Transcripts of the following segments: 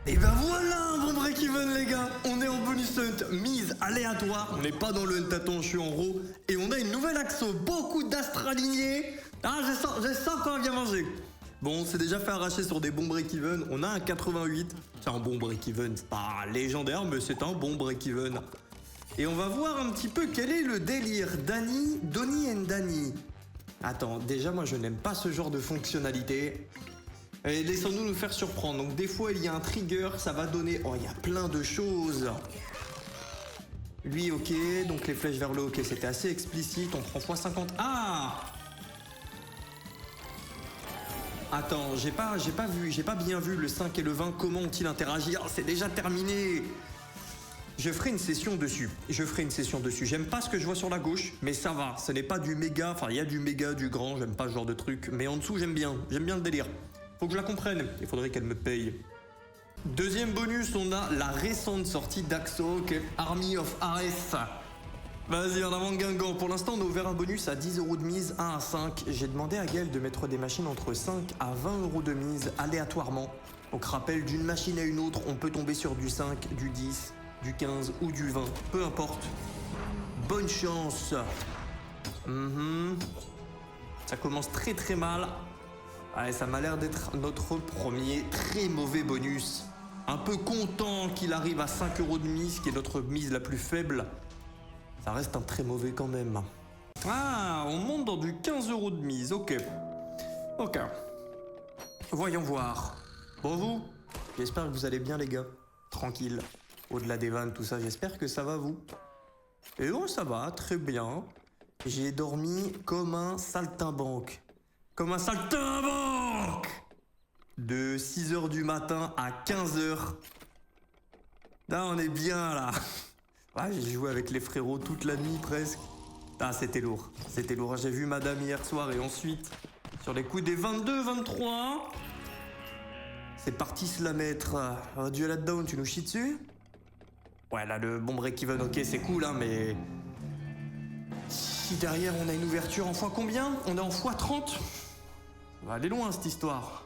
Et ben voilà un bon break-even les gars. On est en bonus hunt, mise aléatoire. On n'est pas dans le hunt à ton, je suis en raw. Et on a une nouvelle axe, beaucoup d'astres alignés. Ah je sens qu'on va bien manger. Bon, on s'est déjà fait arracher sur des bons break-even. On a un 88. C'est un bon break-even. C'est pas légendaire, mais c'est un bon break-even. Et on va voir un petit peu quel est le délire. Donnie and Danny. Attends, déjà moi je n'aime pas ce genre de fonctionnalité. Et laissons-nous nous faire surprendre. Donc des fois il y a un trigger, ça va donner... Oh, il y a plein de choses. Lui, ok. Donc les flèches vers le haut, ok, c'était assez explicite. On prend x50. Ah! Attends, j'ai pas bien vu le 5 et le 20. Comment ont-ils interagi? Oh, c'est déjà terminé. Je ferai une session dessus. J'aime pas ce que je vois sur la gauche, mais ça va. Ce n'est pas du méga. Enfin, il y a du méga, du grand. J'aime pas ce genre de truc. Mais en dessous, j'aime bien. J'aime bien le délire. Faut que je la comprenne. Il faudrait qu'elle me paye. Deuxième bonus, on a la récente sortie d'Axo, Army of Ares. Vas-y, en avant Guingamp. Pour l'instant, on a ouvert un bonus à 10 € de mise, 1 à 5. J'ai demandé à Gaël de mettre des machines entre 5 à 20 € de mise, aléatoirement. Donc, rappel, d'une machine à une autre, on peut tomber sur du 5, du 10, du 15 ou du 20. Peu importe. Bonne chance. Ça commence très très mal. Allez, ça m'a l'air d'être notre premier très mauvais bonus. Un peu content qu'il arrive à 5 € de mise, qui est notre mise la plus faible. Ça reste un très mauvais quand même. Ah, on monte dans du 15 € de mise, ok. Ok. Voyons voir. Bon vous, j'espère que vous allez bien les gars. Tranquille. Au-delà des vannes, tout ça, j'espère que ça va vous. Et bon, ça va, très bien. J'ai dormi comme un saltimbanque. Comme un saltimbanque! De 6 h du matin à 15 h. Là, on est bien là. Ouais, j'ai joué avec les frérots toute la nuit presque. Ah, c'était lourd. C'était lourd. J'ai vu madame hier soir et ensuite, sur les coups des 22, 23, c'est parti se la mettre. Duel at down, tu nous chies dessus? Ouais, là, le bon break-even, ok, c'est cool, hein, mais... Si derrière, on a une ouverture en fois combien? On est en fois 30. On va aller loin, cette histoire.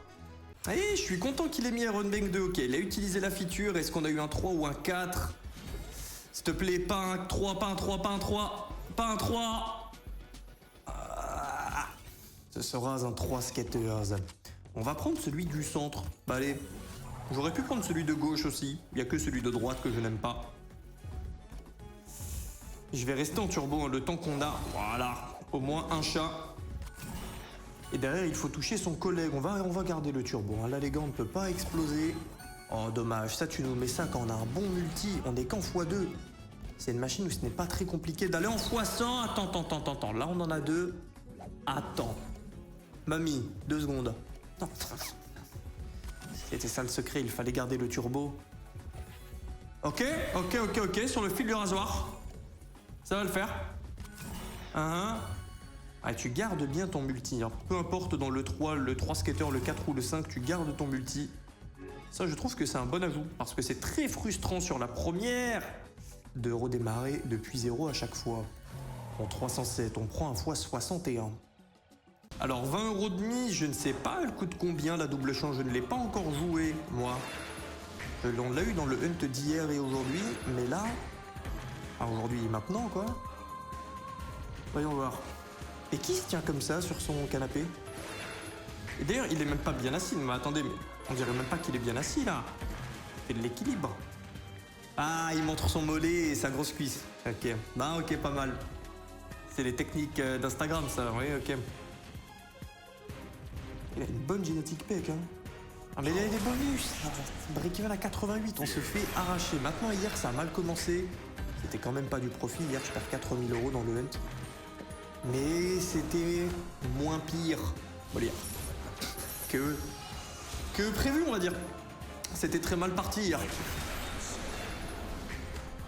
Allez, je suis content qu'il ait mis Iron Bank 2, ok. Il a utilisé la feature. Est-ce qu'on a eu un 3 ou un 4? S'il te plaît, pas un 3, pas un 3, pas un 3. Pas un 3. Ce sera un 3 skaters. On va prendre celui du centre. Bah allez. J'aurais pu prendre celui de gauche aussi. Il n'y a que celui de droite que je n'aime pas. Je vais rester en turbo hein, le temps qu'on a. Voilà. Au moins un chat. Et derrière, il faut toucher son collègue. On va garder le turbo. Hein. Là, les gars, on ne peut pas exploser. Oh, dommage. Ça, tu nous mets ça quand on a un bon multi. On est qu'en x2. C'est une machine où ce n'est pas très compliqué d'aller en x100. Attends. Là, on en a 2. Attends. Mamie, 2 secondes. Non. C'était ça le secret. Il fallait garder le turbo. Ok. Sur le fil du rasoir. Ça va le faire. Ah, tu gardes bien ton multi. Hein. Peu importe dans le 3 skater, le 4 ou le 5, tu gardes ton multi. Ça, je trouve que c'est un bon ajout. Parce que c'est très frustrant sur la première de redémarrer depuis 0 à chaque fois. En 307, on prend un fois 61. Alors, 20 € de mise, je ne sais pas, elle coûte combien la double champ? Je ne l'ai pas encore joué, moi. On l'a eu dans le hunt d'hier et aujourd'hui, mais là... Ah, aujourd'hui et maintenant, quoi. Voyons voir. Et qui se tient comme ça sur son canapé? Et d'ailleurs, il est même pas bien assis. Mais attendez, mais on dirait même pas qu'il est bien assis, là. Il fait de l'équilibre. Ah, il montre son mollet et sa grosse cuisse. Ok. Bah, ok, pas mal. C'est les techniques d'Instagram, ça. Oui, ok. Il a une bonne génétique pec, hein. Ah, mais il a des bonus. Break-even à 88, on se fait arracher. Maintenant, hier, ça a mal commencé. C'était quand même pas du profit. Hier, je perds 4000 € dans le hunt. Mais c'était moins pire, on va dire, que prévu, on va dire. C'était très mal parti hier.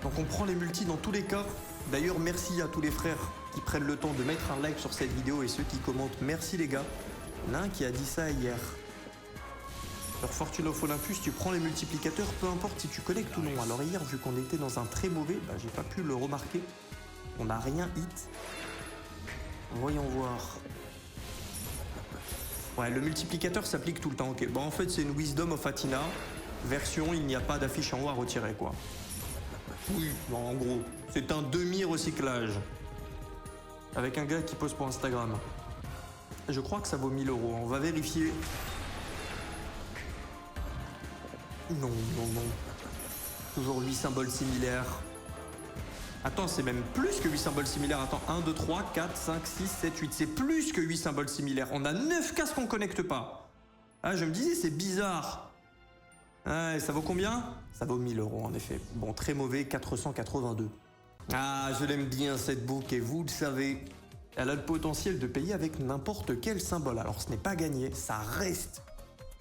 Donc on prend les multis dans tous les cas. D'ailleurs, merci à tous les frères qui prennent le temps de mettre un like sur cette vidéo et ceux qui commentent. Merci les gars. Il y en a un qui a dit ça hier. Sur Fortune of Olympus, tu prends les multiplicateurs, peu importe si tu connectes ou non. Alors hier, vu qu'on était dans un très mauvais, j'ai pas pu le remarquer. On n'a rien hit. Voyons voir. Ouais, le multiplicateur s'applique tout le temps, ok. Bon, en fait, c'est une Wisdom of Athena. version, il n'y a pas d'affiche en haut à retirer, quoi. Oui, bon, en gros, c'est un demi-recyclage. Avec un gars qui pose pour Instagram. Je crois que ça vaut 1000 euros. On va vérifier. Non, non, non. Toujours 8 symboles similaires. Attends, c'est même plus que 8 symboles similaires. Attends, 1, 2, 3, 4, 5, 6, 7, 8. C'est plus que 8 symboles similaires. On a 9 cases qu'on connecte pas. Ah, je me disais, c'est bizarre. Ah, et ça vaut combien? Ça vaut 1000 euros, en effet. Bon, très mauvais, 482. Ah, je l'aime bien, cette boucle, et vous le savez. Elle a le potentiel de payer avec n'importe quel symbole. Alors, ce n'est pas gagné, ça reste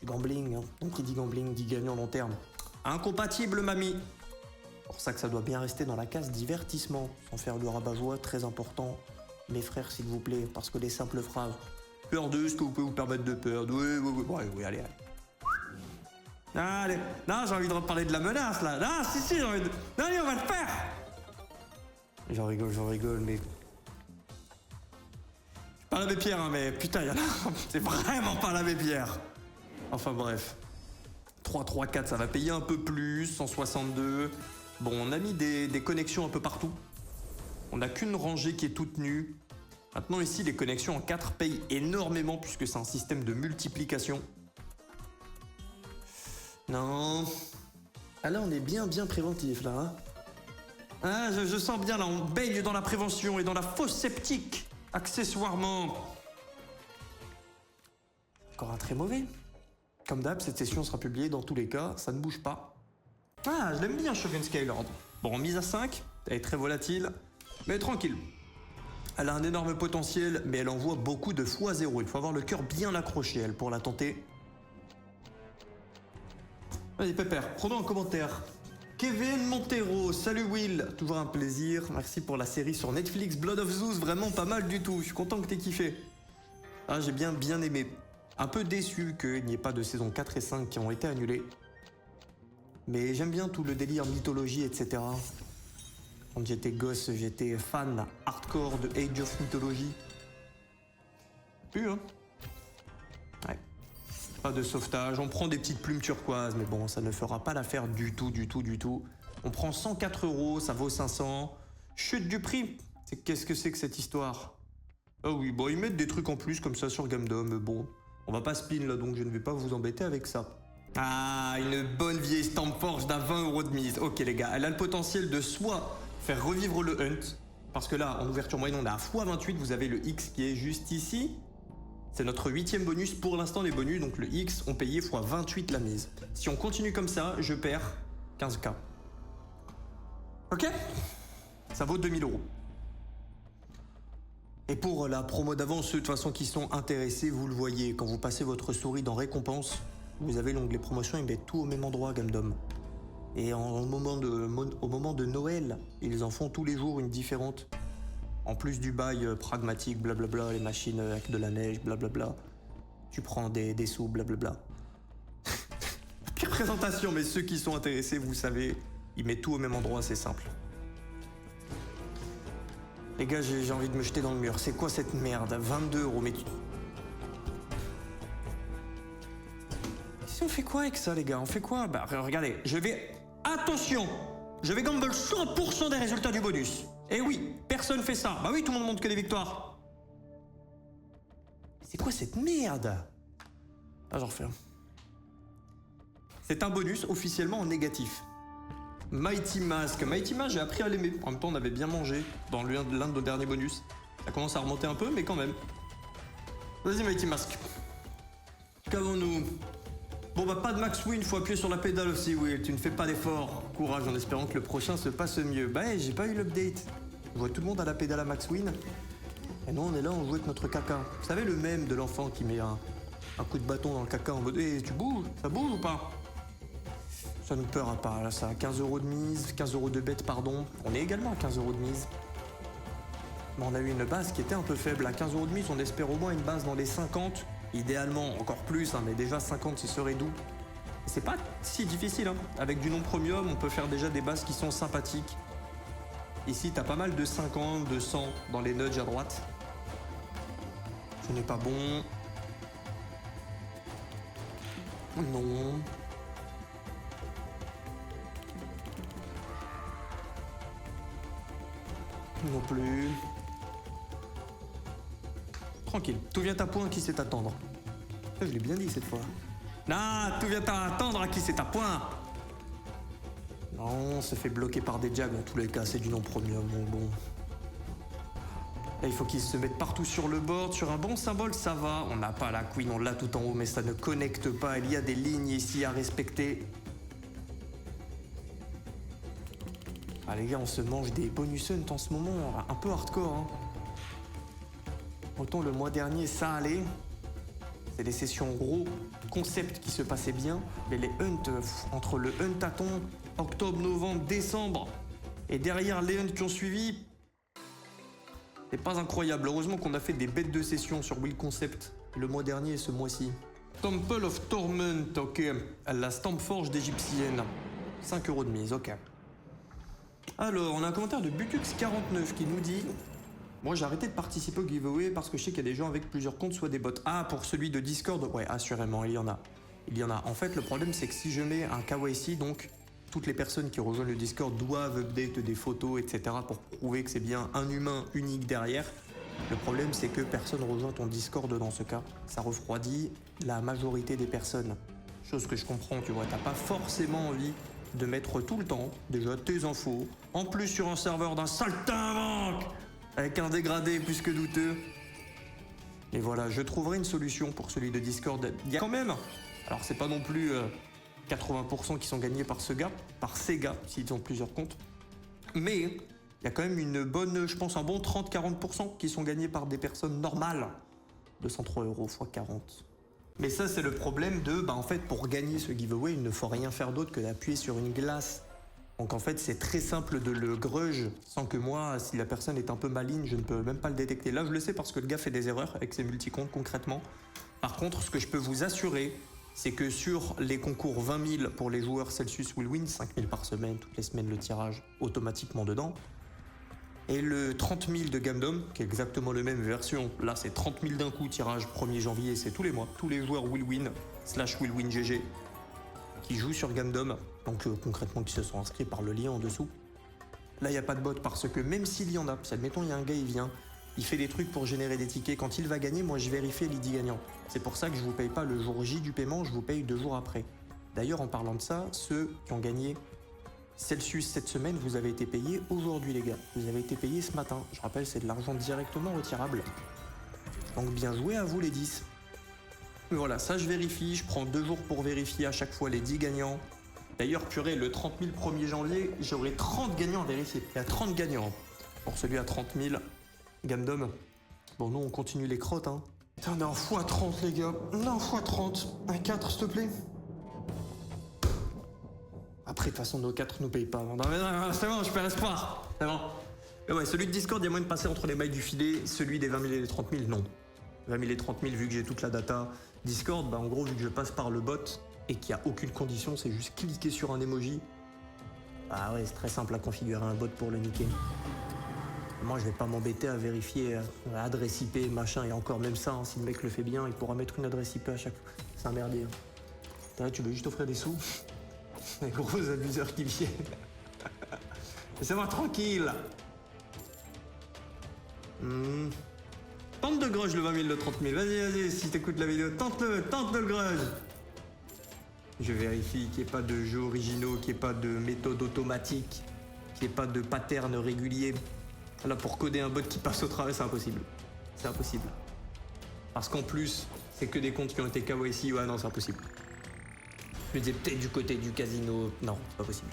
du gambling. Hein. Donc, qui dit gambling dit gagnant long terme. Incompatible, mamie. C'est pour ça que ça doit bien rester dans la case divertissement, sans faire du rabat-joie, très important. Mes frères, s'il vous plaît, parce que les simples phrases « Peur de ce que vous pouvez vous permettre de perdre. Oui, allez. Allez, non, j'ai envie de reparler de la menace, là. Non, si, j'ai envie de... Non, allez, on va le faire. J'en rigole, mais... C'est pas l'abbé Pierre, hein, mais putain, il y en a... C'est vraiment pas l'abbé Pierre. Enfin, bref. 3, 3, 4, ça va payer un peu plus, 162... Bon, on a mis des connexions un peu partout. On n'a qu'une rangée qui est toute nue. Maintenant, ici, les connexions en 4 payent énormément puisque c'est un système de multiplication. Non. Ah là, on est bien préventif, là. Hein, ah, je sens bien, là, on baigne dans la prévention et dans la fausse sceptique, accessoirement. Encore un très mauvais. Comme d'hab, cette session sera publiée dans tous les cas, ça ne bouge pas. Ah, je l'aime bien, Shogun Skylord. Bon, mise à 5, elle est très volatile, mais tranquille. Elle a un énorme potentiel, mais elle envoie beaucoup de fois 0. Il faut avoir le cœur bien accroché, elle, pour la tenter. Vas-y, Pépère, prenons un commentaire. Kevin Montero, salut Will, toujours un plaisir. Merci pour la série sur Netflix, Blood of Zeus, vraiment pas mal du tout. Je suis content que t'aies kiffé. Ah, j'ai bien aimé. Un peu déçu qu'il n'y ait pas de saison 4 et 5 qui ont été annulées. Mais j'aime bien tout le délire mythologie, etc. Quand j'étais gosse, j'étais fan hardcore de Age of Mythology. Plus, hein? Ouais. Pas de sauvetage, on prend des petites plumes turquoises, mais bon, ça ne fera pas l'affaire du tout. On prend 104 euros, ça vaut 500. Chute du prix. Qu'est-ce que c'est que cette histoire? Ah oui, bon, ils mettent des trucs en plus comme ça sur Gamdom, mais bon, on va pas spin là, donc je ne vais pas vous embêter avec ça. Ah, une bonne vieille Stamp Forge d'un 20 euros de mise. Ok les gars, elle a le potentiel de soit faire revivre le Hunt, parce que là, en ouverture moyenne, on a à x28, vous avez le X qui est juste ici. C'est notre 8e bonus. Pour l'instant, les bonus, donc le X, ont payé x28 la mise. Si on continue comme ça, je perds 15K. Ok? Ça vaut 2000 euros. Et pour la promo d'avant, ceux de toute façon qui sont intéressés, vous le voyez, quand vous passez votre souris dans récompense, vous avez l'onglet promotion, ils mettent tout au même endroit, Gamdom. Et au moment de Noël, ils en font tous les jours une différente. En plus du bail pragmatique, blablabla, les machines avec de la neige, blablabla. Tu prends des sous, blablabla. Pire présentation, mais ceux qui sont intéressés, vous savez, ils mettent tout au même endroit, c'est simple. Les gars, j'ai envie de me jeter dans le mur. C'est quoi cette merde? 22 euros, mais... On fait quoi avec ça, les gars? On fait quoi? Bah, regardez, je vais... Attention! Je vais gamble 100% des résultats du bonus. Eh oui, personne fait ça. Bah oui, tout le monde montre que des victoires. C'est quoi cette merde? Ah, j'en refais un. C'est un bonus officiellement en négatif. Mighty Mask. Mighty Mask, j'ai appris à l'aimer. En même temps, on avait bien mangé dans l'un de nos derniers bonus. Ça commence à remonter un peu, mais quand même. Vas-y, Mighty Mask. Qu'avons-nous? Bon bah pas de max win, faut appuyer sur la pédale aussi, Will, tu ne fais pas d'effort. Courage en espérant que le prochain se passe mieux. Bah hey, j'ai pas eu l'update. Je vois tout le monde à la pédale à max win. Et nous on est là, on joue avec notre caca. Vous savez le mème de l'enfant qui met un coup de bâton dans le caca en mode hey, tu bouges? Ça bouge ou pas? Ça nous peur pas, là ça a 15 euros de mise, 15 euros de bête pardon. On est également à 15 euros de mise. Mais on a eu une base qui était un peu faible. À 15 euros de mise, on espère au moins une base dans les 50. Idéalement encore plus, hein, mais déjà 50 ce serait doux. C'est pas si difficile, hein. Avec du non premium, on peut faire déjà des bases qui sont sympathiques. Ici, t'as pas mal de 50, de 100 dans les nudges à droite. Ce n'est pas bon. Non. Non plus. Tranquille, tout vient à point, qui sait attendre. Je l'ai bien dit cette fois. Non, tout vient à attendre, à qui c'est à point. Non, on se fait bloquer par des jags, dans tous les cas, c'est du non premium, bon. Là, il faut qu'ils se mettent partout sur le board, sur un bon symbole, ça va. On n'a pas la queen, on l'a tout en haut, mais ça ne connecte pas. Il y a des lignes ici à respecter. Ah les gars, on se mange des bonus hunt en ce moment, un peu hardcore, hein. Autant le mois dernier, ça allait. C'est des sessions gros concept qui se passaient bien. Mais les hunts, entre le hunt à thon, octobre, novembre, décembre, et derrière les hunts qui ont suivi, c'est pas incroyable. Heureusement qu'on a fait des bêtes de session sur Will Concept le mois dernier et ce mois-ci. Temple of Torment, ok. La Stampforge d'Égyptienne. 5 € de mise, ok. Alors, on a un commentaire de Butux49 qui nous dit: moi, j'ai arrêté de participer au giveaway parce que je sais qu'il y a des gens avec plusieurs comptes, soit des bots. Ah, pour celui de Discord, ouais, assurément, il y en a. Il y en a. En fait, le problème, c'est que si je mets un KYC, donc toutes les personnes qui rejoignent le Discord doivent update des photos, etc. pour prouver que c'est bien un humain unique derrière. Le problème, c'est que personne rejoint ton Discord dans ce cas. Ça refroidit la majorité des personnes. Chose que je comprends, tu vois. T'as pas forcément envie de mettre tout le temps, déjà, tes infos, en plus sur un serveur d'un saltimbanque, avec un dégradé plus que douteux. Et voilà, je trouverai une solution pour celui de Discord. Il y a quand même, alors c'est pas non plus 80% qui sont gagnés par ce gars, par ces gars, s'ils ont plusieurs comptes, mais il y a quand même une bonne, je pense un bon 30-40% qui sont gagnés par des personnes normales. 203 € x 40. Mais ça, c'est le problème de, en fait, pour gagner ce giveaway, il ne faut rien faire d'autre que d'appuyer sur une glace. Donc en fait, c'est très simple de le grudge, sans que moi, si la personne est un peu maligne, je ne peux même pas le détecter. Là, je le sais parce que le gars fait des erreurs avec ses multicomptes concrètement. Par contre, ce que je peux vous assurer, c'est que sur les concours 20 000 pour les joueurs Celsius Will Win, 5 000 par semaine, toutes les semaines le tirage automatiquement dedans, et le 30 000 de Gamdom, qui est exactement la même version, là c'est 30 000 d'un coup, tirage 1er janvier, c'est tous les mois, tous les joueurs Will Win, / Will Win GG, qui jouent sur Gamdom, donc concrètement qui se sont inscrits par le lien en dessous. Là il n'y a pas de bot parce que même s'il y en a, si admettons il y a un gars, il vient, il fait des trucs pour générer des tickets, quand il va gagner, moi je vérifie l'ID gagnant. C'est pour ça que je vous paye pas le jour J du paiement, je vous paye 2 jours après. D'ailleurs en parlant de ça, ceux qui ont gagné Celsius cette semaine, vous avez été payés aujourd'hui les gars. Vous avez été payés ce matin. Je rappelle, c'est de l'argent directement retirable. Donc bien joué à vous les 10. Mais voilà, ça je vérifie, je prends 2 jours pour vérifier à chaque fois les 10 gagnants. D'ailleurs, purée, le 30 000 1er janvier, j'aurai 30 gagnants à vérifier. Il y a 30 gagnants. Pour celui à 30 000, Gamdom. Bon, nous on continue les crottes, hein. Putain, on est en x30 les gars. Non, x30. Un 4 s'il te plaît. Après, de toute façon, nos 4 nous payent pas. Non, c'est bon, je perds espoir. C'est bon. Mais ouais, celui de Discord, il y a moyen de passer entre les mailles du filet. Celui des 20 000 et les 30 000, non. 20 000 et 30 000, vu que j'ai toute la data Discord, en gros, vu que je passe par le bot et qu'il n'y a aucune condition, c'est juste cliquer sur un emoji. Ah ouais, c'est très simple à configurer un bot pour le niquer. Moi, je vais pas m'embêter à vérifier adresse IP, machin, et encore même ça, hein, si le mec le fait bien, il pourra mettre une adresse IP à chaque fois. C'est un merdier. Hein. Là, tu veux juste offrir des sous? Les gros abuseurs qui viennent. Laissez-moi tranquille. Tente de grudge le 20 000, le 30 000. Vas-y, si t'écoutes la vidéo, tente le grudge. Je vérifie qu'il n'y ait pas de jeux originaux, qu'il n'y ait pas de méthode automatique, qu'il n'y ait pas de pattern régulier. Là, pour coder un bot qui passe au travers, c'est impossible. C'est impossible. Parce qu'en plus, c'est que des comptes qui ont été KYC. Ouais, non, c'est impossible. Je me disais peut-être du côté du casino. Non, c'est pas possible.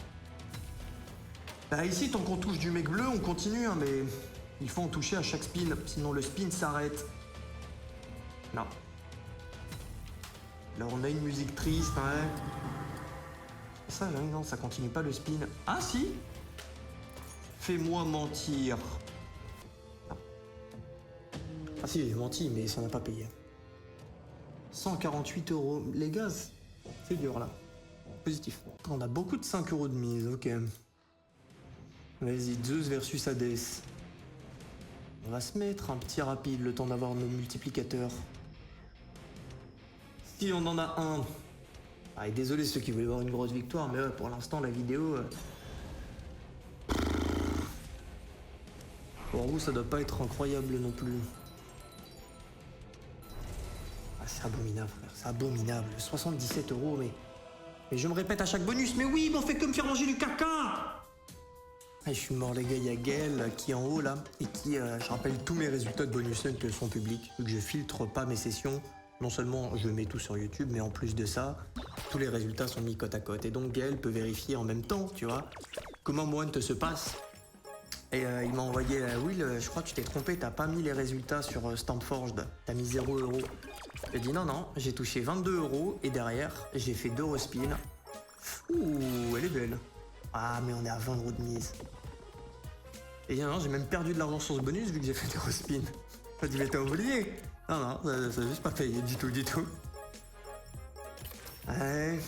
Bah ici, tant qu'on touche du mec bleu, on continue, hein, mais il faut en toucher à chaque spin, sinon le spin s'arrête. Non. Là, on a une musique triste, hein. Ça, là, non, ça continue pas le spin. Ah, si! Fais-moi mentir. Non. Ah si, j'ai menti, mais ça n'a pas payé. 148 €. Les gars, c'est dur, là. Positif. On a beaucoup de 5 € de mise, ok. Vas-y, Zeus versus Hades. On va se mettre un petit rapide, le temps d'avoir nos multiplicateurs. Si on en a un... Ah, et désolé ceux qui voulaient voir une grosse victoire, mais pour l'instant, la vidéo... Pour vous, ça doit pas être incroyable non plus. Ah, c'est abominable, frère. C'est abominable. 77 euros, mais je me répète à chaque bonus. Mais oui, mais on fait que me faire manger du caca. Ah, je suis mort, les gars. Il y a Gaël qui est en haut, là, et qui, je rappelle, tous mes résultats de bonus que sont publics, vu que je filtre pas mes sessions. Non seulement je mets tout sur YouTube, mais en plus de ça, tous les résultats sont mis côte à côte. Et donc Gaël peut vérifier en même temps, tu vois, comment Moine te se passe. Et il m'a envoyé, Will, je crois que tu t'es trompé, t'as pas mis les résultats sur Stampforged, t'as mis 0 euros. J'ai dit non, j'ai touché 22 euros et derrière, j'ai fait 2 respins. Ouh, elle est belle. Ah, mais on est à 20 euros de mise. Et non, j'ai même perdu de l'argent sur ce bonus vu que j'ai fait des respins. Je dit, mais t'as oublié. Non, ça n'a juste pas payé du tout. Ouais.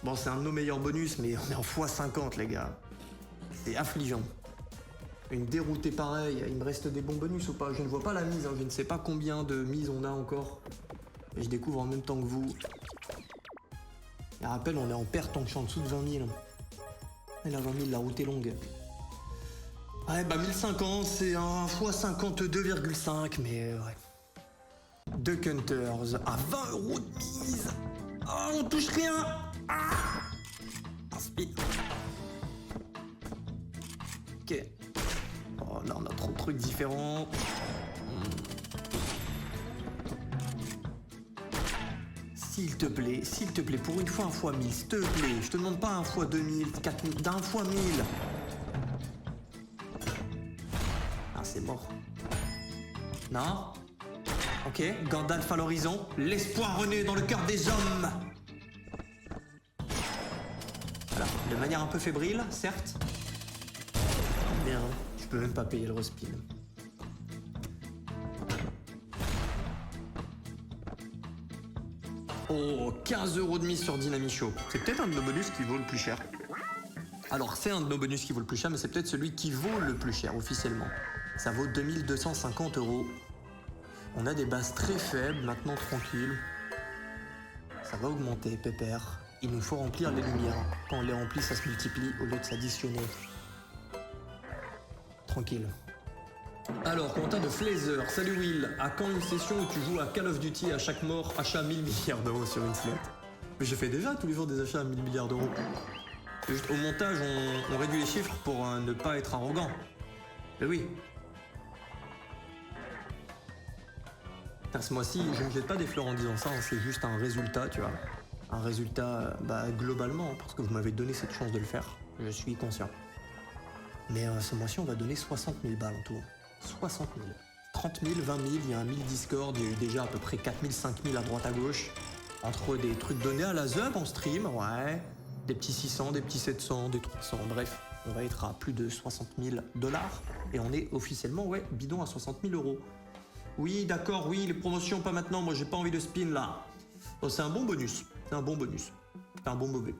Bon, c'est un de nos meilleurs bonus, mais on est en x50, les gars. C'est affligeant. Une déroutée pareille, il me reste des bons bonus ou pas? Je ne vois pas la mise, hein. Je ne sais pas combien de mises on a encore. Et je découvre en même temps que vous. Et rappel, on est en perte tant que je suis en dessous de 20 000. Et la 20 000, la route est longue. Ouais, bah 1050, c'est un x52,5, mais ouais. Duck Hunters à 20 euros de mise. Ah, on touche rien. Ah, un speed. Ok. Oh, là, on a trop de trucs différents. S'il te plaît, pour une fois un fois 1000, s'il te plaît. Je te demande pas un fois 2000, 4000, d'un fois 1000. Ah, c'est mort. Non? Ok, Gandalf à l'horizon. L'espoir renaît dans le cœur des hommes. Voilà, de manière un peu fébrile, certes. Bien, je peux même pas payer le respin. Oh, 15 euros de mise sur Dynamicho. C'est peut-être un de nos bonus qui vaut le plus cher. Alors, c'est un de nos bonus qui vaut le plus cher, mais c'est peut-être celui qui vaut le plus cher officiellement. Ça vaut 2250 euros. On a des bases très faibles, maintenant tranquille. Ça va augmenter, pépère. Il nous faut remplir les lumières. Quand on les remplit, ça se multiplie au lieu de s'additionner. Tranquille. Alors, commentaire de Flazer. Salut Will. À quand une session où tu joues à Call of Duty à chaque mort, achat 1000 milliards d'euros sur une slot? Mais je fais déjà tous les jours des achats à 1000 milliards d'euros. Juste au montage, on réduit les chiffres pour ne pas être arrogant. Mais oui. Ce mois-ci, je ne jette pas des fleurs en disant ça, hein, c'est juste un résultat, tu vois. Un résultat, globalement, parce que vous m'avez donné cette chance de le faire. Je suis conscient. Mais ce mois-ci, on va donner 60 000 balles en tout. 60 000. 30 000, 20 000, il y a un 1000 Discord, il y a eu déjà à peu près 4 000, 5 000 à droite à gauche. Entre des trucs donnés à la ZUB en stream, ouais. Des petits 600, des petits 700, des 300, bref. On va être à plus de 60 000 $. Et on est officiellement, ouais, bidon à 60 000 euros. Oui, d'accord, oui, les promotions, pas maintenant. Moi, j'ai pas envie de spin, là. Oh, c'est un bon bonus. C'est un bon bonus. C'est un bon mauvais.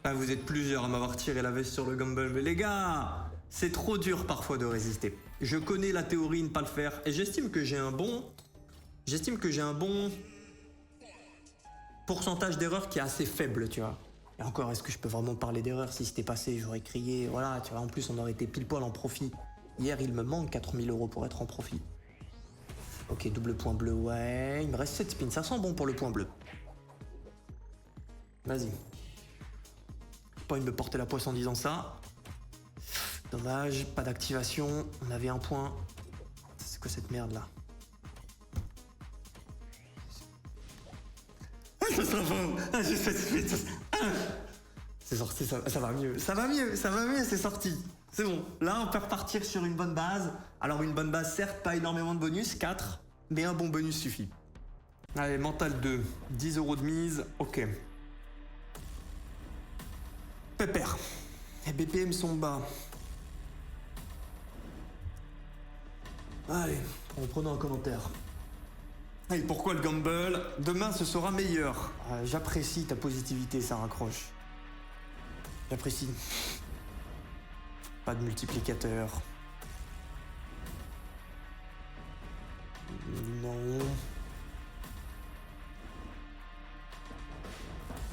Ah, vous êtes plusieurs à m'avoir tiré la veste sur le Gumball. Mais les gars, c'est trop dur parfois de résister. Je connais la théorie, ne pas le faire. Et j'estime que j'ai un bon pourcentage d'erreurs qui est assez faible, tu vois. Et encore, est-ce que je peux vraiment parler d'erreur? Si c'était passé, j'aurais crié. Voilà, tu vois, en plus, on aurait été pile poil en profit. Hier, il me manque 4 000 euros pour être en profit. Ok, double point bleu, ouais. Il me reste 7 spins, ça sent bon pour le point bleu. Vas-y. Pas envie de me porter la poisse en disant ça. Dommage, pas d'activation. On avait un point. C'est quoi cette merde là? Ah, ça sera bon. Ah, j'ai fait suite. C'est sorti, ça va mieux. Ça va mieux, c'est sorti. C'est bon. Là, on peut repartir sur une bonne base. Alors, une bonne base, certes, pas énormément de bonus, 4. Mais un bon bonus suffit. Allez, mental 2. 10 euros de mise. Ok. Pépère. Les BPM sont bas. Allez, reprenons un commentaire. Et pourquoi le gamble? Demain, ce sera meilleur. J'apprécie ta positivité, ça raccroche. J'apprécie. Pas de multiplicateur. Non.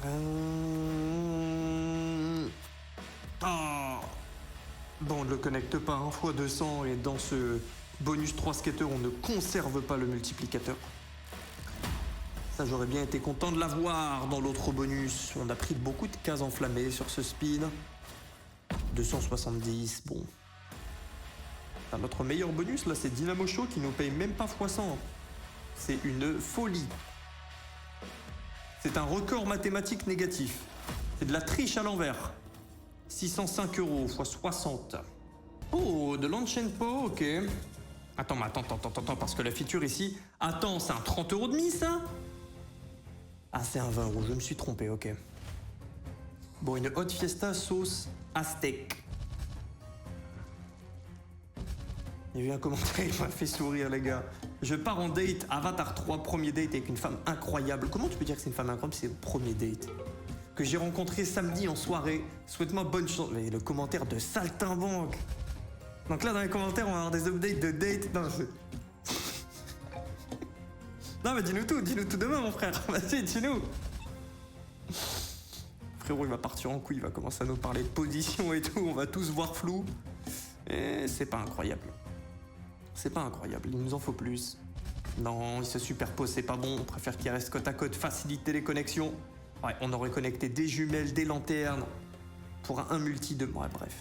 Oh. Bon, on ne le connecte pas 1 fois 200 et dans ce bonus 3 skaters, on ne conserve pas le multiplicateur. Ça, j'aurais bien été content de l'avoir dans l'autre bonus. On a pris beaucoup de cases enflammées sur ce spin. 270, bon. Notre meilleur bonus, là, c'est Dynamo Show qui nous paye même pas x100. C'est une folie. C'est un record mathématique négatif. C'est de la triche à l'envers. 605 € x 60. Oh, de l'Enchenpo, ok. Attends, parce que la feature ici... Attends, c'est un 30 € de mise, ça? Ah, c'est un 20 €, je me suis trompé, ok. Bon, une Hot Fiesta sauce aztèque. Il y a eu un commentaire qui m'a fait sourire, les gars. Je pars en date, Avatar 3, premier date avec une femme incroyable. Comment tu peux dire que c'est une femme incroyable? C'est le premier date. Que j'ai rencontré samedi en soirée. Souhaite-moi bonne chance. Mais le commentaire de saltimbanque. Donc là, dans les commentaires, on va avoir des updates de date. Non, non mais dis-nous tout demain, mon frère. Vas-y, dis-nous. Frérot, il va partir en couille, il va commencer à nous parler de position et tout. On va tous voir flou. Et c'est pas incroyable. C'est pas incroyable, il nous en faut plus. Non, il se superpose, c'est pas bon. On préfère qu'il reste côte à côte, faciliter les connexions. Ouais, on aurait connecté des jumelles, des lanternes. Pour un multi de... Ouais, bref.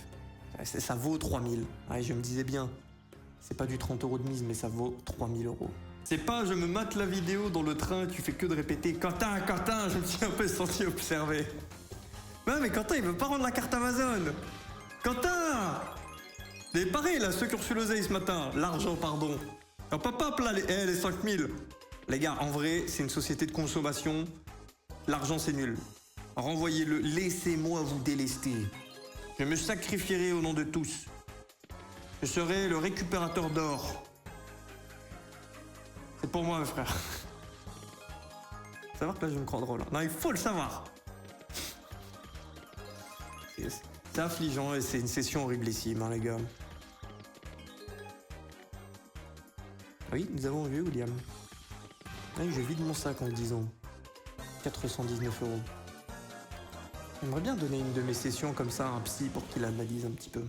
Ça vaut 3000. Ouais, je me disais bien. C'est pas du 30 € de mise, mais ça vaut 3000 €. C'est pas je me mate la vidéo dans le train, tu fais que de répéter Quentin, je me suis un peu senti observé. Ouais, mais Quentin, il veut pas rendre la carte Amazon. Quentin! Mais pareil, là, ceux qui ont reçu l'oseille ce matin, l'argent, pardon. Hop, hop, hop, là, les 5000. Les gars, en vrai, c'est une société de consommation. L'argent, c'est nul. Renvoyez-le, laissez-moi vous délester. Je me sacrifierai au nom de tous. Je serai le récupérateur d'or. C'est pour moi, mes frères. Savoir que là, je me crois drôle. Non, il faut le savoir. C'est affligeant et c'est une session horriblissime, hein, les gars. Oui, nous avons vu, William. Oui, je vide mon sac en le disant. 419 €. J'aimerais bien donner une de mes sessions comme ça à un psy pour qu'il analyse un petit peu.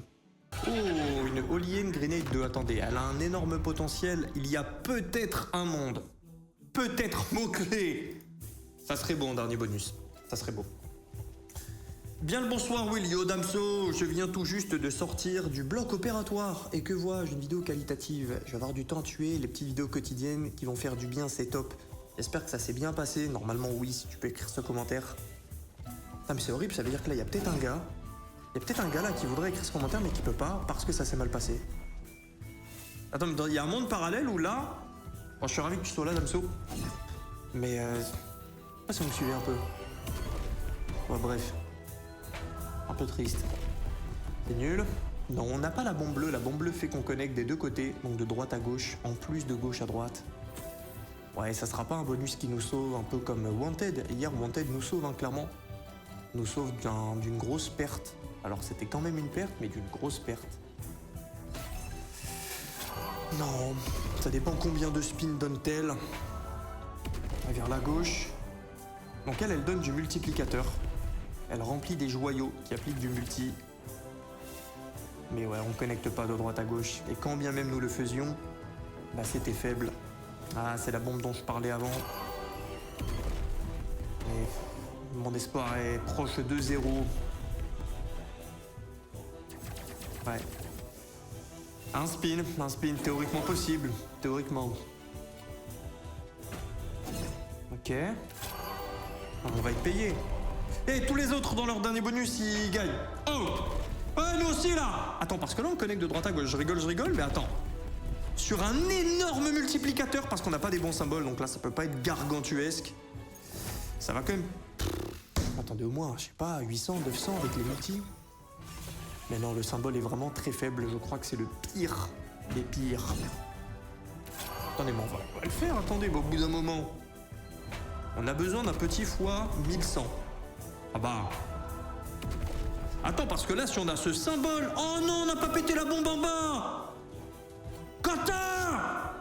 Oh, une Olienne Grenade 2. Attendez, elle a un énorme potentiel. Il y a peut-être un monde. Peut-être mot-clé. Ça serait bon, dernier bonus. Ça serait beau. Bien le bonsoir Willio Damso, je viens tout juste de sortir du bloc opératoire. Et que vois-je, une vidéo qualitative. Je vais avoir du temps à tuer, les petites vidéos quotidiennes qui vont faire du bien, c'est top. J'espère que ça s'est bien passé, normalement oui, si tu peux écrire ce commentaire. Putain mais c'est horrible, ça veut dire que là il y a peut-être un gars. Il y a peut-être un gars là qui voudrait écrire ce commentaire mais qui peut pas parce que ça s'est mal passé. Attends, mais il y a un monde parallèle où là... Bon, je suis ravi que tu sois là Damso. Mais je sais pas si vous me suivez un peu. Ouais bref. Un peu triste. C'est nul. Non, on n'a pas la bombe bleue. La bombe bleue fait qu'on connecte des deux côtés, donc de droite à gauche, en plus de gauche à droite. Ouais, ça sera pas un bonus qui nous sauve, un peu comme Wanted. Hier, Wanted nous sauve, hein, clairement. Nous sauve d'une grosse perte. Alors, c'était quand même une perte, mais d'une grosse perte. Non, ça dépend combien de spin donne-t-elle. Vers la gauche. Donc elle donne du multiplicateur. Elle remplit des joyaux qui appliquent du multi. Mais ouais, on connecte pas de droite à gauche. Et quand bien même nous le faisions, bah c'était faible. Ah, c'est la bombe dont je parlais avant. Et mon espoir est proche de 0. Ouais. Un spin théoriquement possible. Théoriquement. Ok. On va être payé. Et tous les autres dans leur dernier bonus, ils gagnent. Oh! Ouais, nous aussi là! Attends, parce que là on connecte de droite à gauche. Je rigole, mais attends. Sur un énorme multiplicateur, parce qu'on n'a pas des bons symboles, donc là ça peut pas être gargantuesque. Ça va quand même... Attendez, au moins, je sais pas, 800, 900 avec les multis. Mais non, le symbole est vraiment très faible. Je crois que c'est le pire des pires. Attendez, mais on va le faire, attendez, mais au bout d'un moment. On a besoin d'un petit fois 1100. Ah bah... Attends, parce que là, si on a ce symbole... Oh non, on n'a pas pété la bombe en bas! Quentin!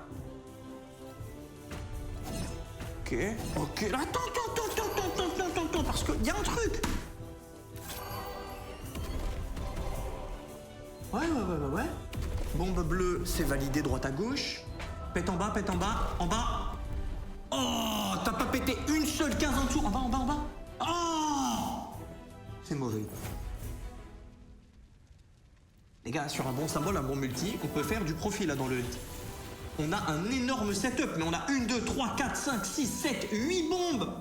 Ok. Attends, parce qu'il y a un truc. Ouais. Bombe bleue, c'est validé droite à gauche. Pète en bas, en bas. Oh, t'as pas pété une seule case en dessous. En bas. Oh, c'est mauvais. Les gars, sur un bon symbole, un bon multi, on peut faire du profit là dans le multi. On a un énorme setup, mais on a 1, 2, 3, 4, 5, 6, 7, 8 bombes.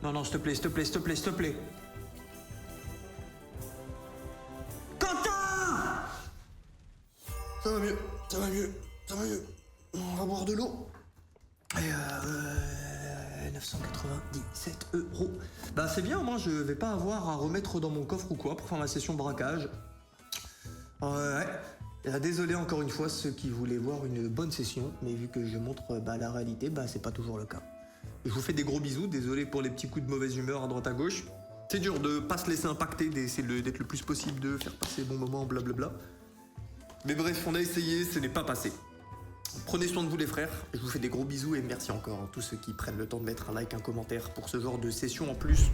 Non, s'il te plaît. Quentin! Ça va mieux. On va boire de l'eau. Et 997 €. Bah c'est bien, moi je vais pas avoir à remettre dans mon coffre ou quoi pour faire ma session braquage. Ouais. Désolé encore une fois ceux qui voulaient voir une bonne session, mais vu que je montre la réalité, c'est pas toujours le cas. Je vous fais des gros bisous, désolé pour les petits coups de mauvaise humeur à droite à gauche. C'est dur de pas se laisser impacter, d'essayer d'être le plus possible, de faire passer bon moment, blablabla. Mais bref, on a essayé, ce n'est pas passé. Prenez soin de vous les frères, je vous fais des gros bisous et merci encore à tous ceux qui prennent le temps de mettre un like, un commentaire pour ce genre de session en plus.